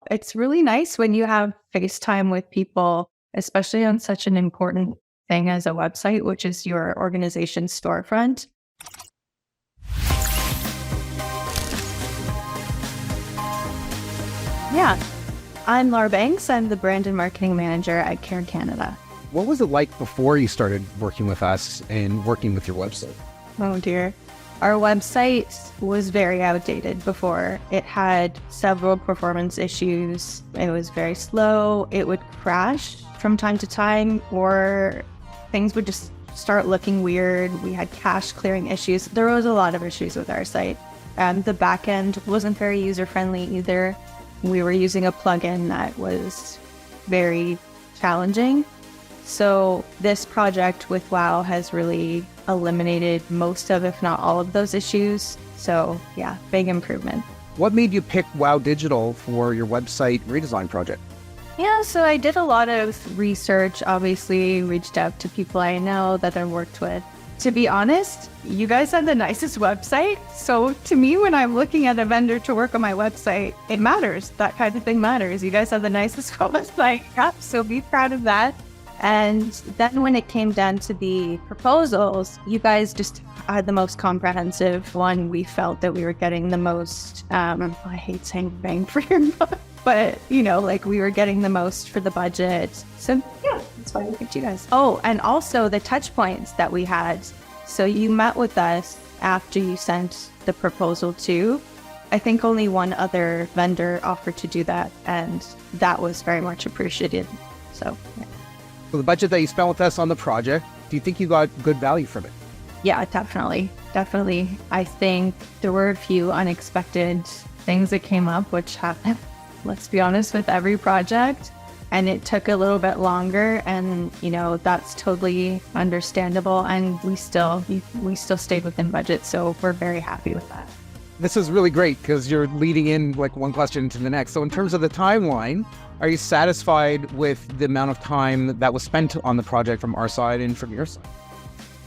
it's really nice when you have FaceTime with people, especially on such an important thing as a website, which is your organization's storefront. Yeah, I'm Laura Banks. I'm the brand and marketing manager at Care Canada. What was it like before you started working with us and working with your website? Oh dear. Our website was very outdated before. It had several performance issues. It was very slow. It would crash from time to time, or things would just start looking weird. We had cache clearing issues. There was a lot of issues with our site. The backend wasn't very user-friendly either. We were using a plugin that was very challenging. So this project with WOW has really eliminated most of, if not all of those issues. So yeah, big improvement. What made you pick WOW Digital for your website redesign project? Yeah, so I did a lot of research, obviously reached out to people I know that I worked with. To be honest, you guys have the nicest website. So to me, when I'm looking at a vendor to work on my website, it matters. That kind of thing matters. You guys have the nicest website. Yeah, so be proud of that. And then when it came down to the proposals, you guys just had the most comprehensive one. We felt that we were getting the most, I hate saying bang for your buck, but we were getting the most for the budget. So yeah, that's why we picked you guys. Oh, and also the touch points that we had. So you met with us after you sent the proposal to. I think only one other vendor offered to do that, and that was very much appreciated. So yeah. So the budget that you spent with us on the project, do you think you got good value from it? Yeah, definitely. Definitely. I think there were a few unexpected things that came up, which happen, let's be honest, with every project. And it took a little bit longer, and that's totally understandable. And we still stayed within budget. So we're very happy with that. This is really great because you're leading in like one question to the next. So in terms of the timeline, are you satisfied with the amount of time that was spent on the project from our side and from your side?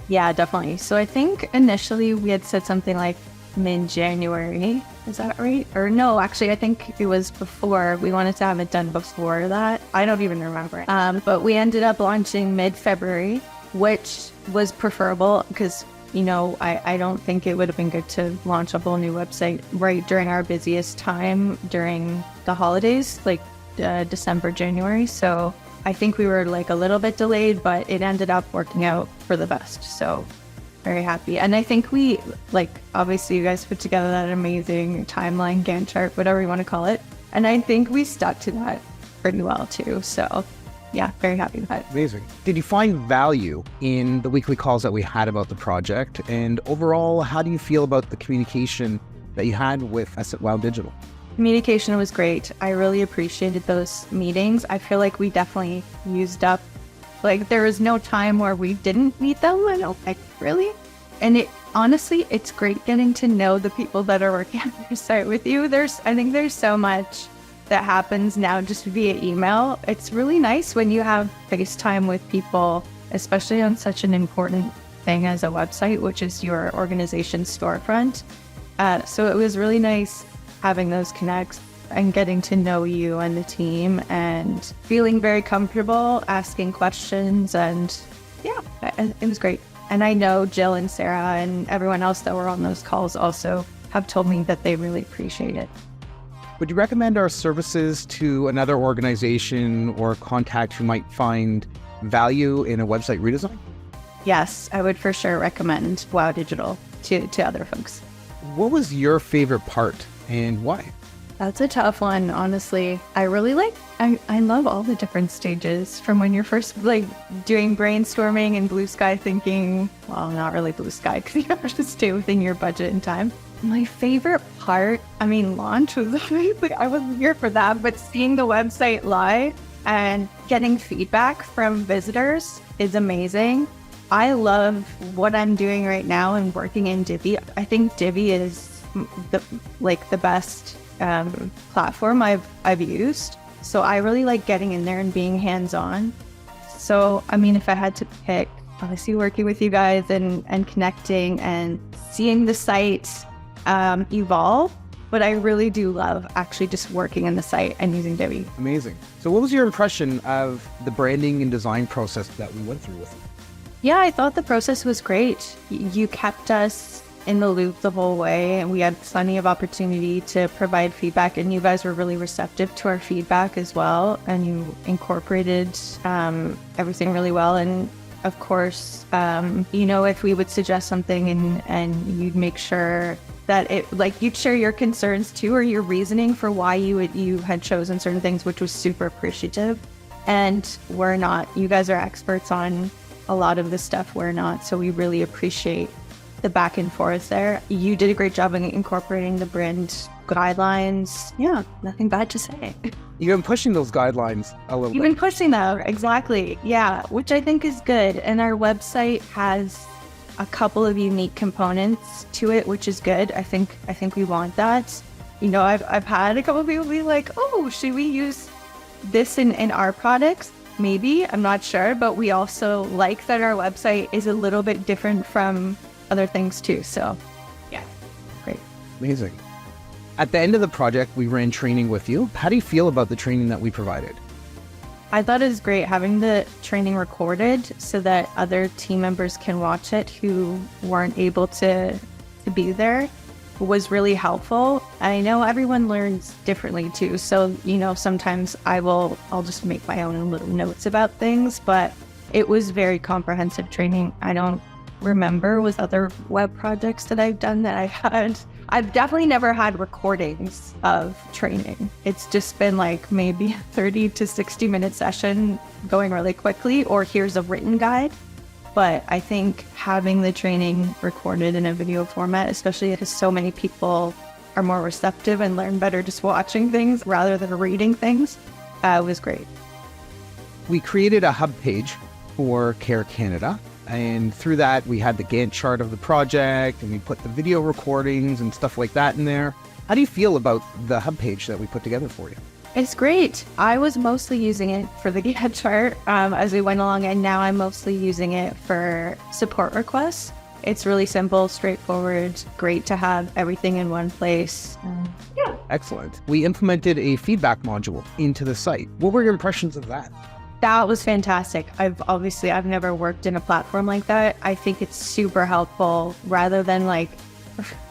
Yeah, definitely. So I think initially we had said something like mid-January. Is that right? Or no, actually, I think it was before. We wanted to have it done before that. I don't even remember. But we ended up launching mid-February, which was preferable because I don't think it would have been good to launch a whole new website right during our busiest time during the holidays, like December, January. So I think we were like a little bit delayed, but it ended up working out for the best. So very happy. And I think we, obviously you guys put together that amazing timeline, Gantt chart, whatever you want to call it. And I think we stuck to that pretty well too. So yeah, very happy with that. Amazing. Did you find value in the weekly calls that we had about the project? And overall, how do you feel about the communication that you had with us at WOW Digital? Communication was great. I really appreciated those meetings. I feel like we definitely used up, there was no time where we didn't meet them. I don't think really. And honestly, it's great getting to know the people that are working on your site with you. I think there's so much that happens now just via email. It's really nice when you have FaceTime with people, especially on such an important thing as a website, which is your organization's storefront. So it was really nice having those connects and getting to know you and the team and feeling very comfortable asking questions. And yeah, it was great. And I know Jill and Sarah and everyone else that were on those calls also have told me that they really appreciate it. Would you recommend our services to another organization or contact who might find value in a website redesign? Yes, I would for sure recommend WOW Digital to other folks. What was your favorite part and why? That's a tough one, honestly. I really I love all the different stages from when you're first doing brainstorming and blue sky thinking, well, not really blue sky because you have to stay within your budget and time. My favorite part, launch was amazing. I wasn't here for that, but seeing the website live and getting feedback from visitors is amazing. I love what I'm doing right now and working in Divi. I think Divi is the best platform I've used. So I really like getting in there and being hands-on. So, if I had to pick, obviously working with you guys and connecting and seeing the site evolve but I really do love actually just working in the site and using Divi. Amazing. So what was your impression of the branding and design process that we went through with you? Yeah, I thought the process was great. You kept us in the loop the whole way, and we had plenty of opportunity to provide feedback, and you guys were really receptive to our feedback as well, and you incorporated everything really well. And of course, if we would suggest something and you'd make sure that you'd share your concerns too, or your reasoning for why you had chosen certain things, which was super appreciative. And we're not, you guys are experts on a lot of the stuff we're not, so we really appreciate the back and forth there. You did a great job in incorporating the brand guidelines. Yeah, nothing bad to say. You've been pushing those guidelines a little bit. You've been pushing them, exactly. Yeah, which I think is good. And our website has a couple of unique components to it, which is good. I think we want that. I've had a couple of people be like, oh, should we use this in our products? Maybe, I'm not sure, but we also like that our website is a little bit different from other things too. So yeah, great. Amazing. At the end of the project, we ran training with you. How do you feel about the training that we provided? I thought it was great having the training recorded so that other team members can watch it who weren't able to be there. Was really helpful. I know everyone learns differently too. So, sometimes I'll just make my own little notes about things, but it was very comprehensive training. I don't remember with other web projects that I've done that I've definitely never had recordings of training. It's just been like maybe a 30 to 60 minute session going really quickly, or here's a written guide. But I think having the training recorded in a video format, especially because so many people are more receptive and learn better just watching things rather than reading things, was great. We created a hub page for Care Canada, and through that we had the Gantt chart of the project, and we put the video recordings and stuff like that in there. How do you feel about the hub page that we put together for you? It's great. I was mostly using it for the Gantt chart as we went along, and now I'm mostly using it for support requests. It's really simple, straightforward, great to have everything in one place. Yeah. Excellent. We implemented a feedback module into the site. What were your impressions of that? That was fantastic. I've never worked in a platform like that. I think it's super helpful rather than like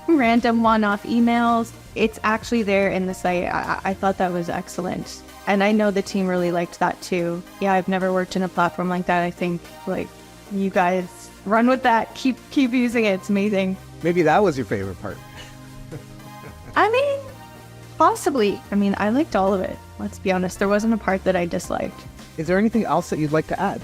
random one-off emails. It's actually there in the site. I thought that was excellent. And I know the team really liked that too. Yeah, I've never worked in a platform like that. I think you guys run with that. Keep using it. It's amazing. Maybe that was your favorite part. Possibly. I liked all of it. Let's be honest. There wasn't a part that I disliked. Is there anything else that you'd like to add?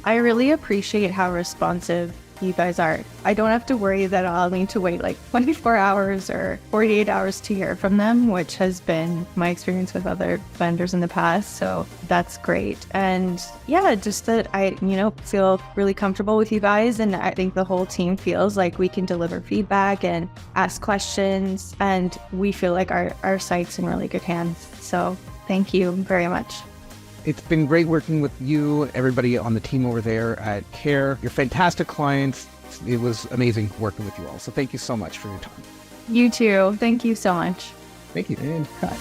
I really appreciate how responsive you guys are. I don't have to worry that I'll need to wait 24 hours or 48 hours to hear from them, which has been my experience with other vendors in the past. So that's great. And yeah, just that I, feel really comfortable with you guys. And I think the whole team feels like we can deliver feedback and ask questions, and we feel like our site's in really good hands. So thank you very much. It's been great working with you, everybody on the team over there at Care. You're fantastic clients. It was amazing working with you all. So thank you so much for your time. You too. Thank you so much. Thank you. And cut.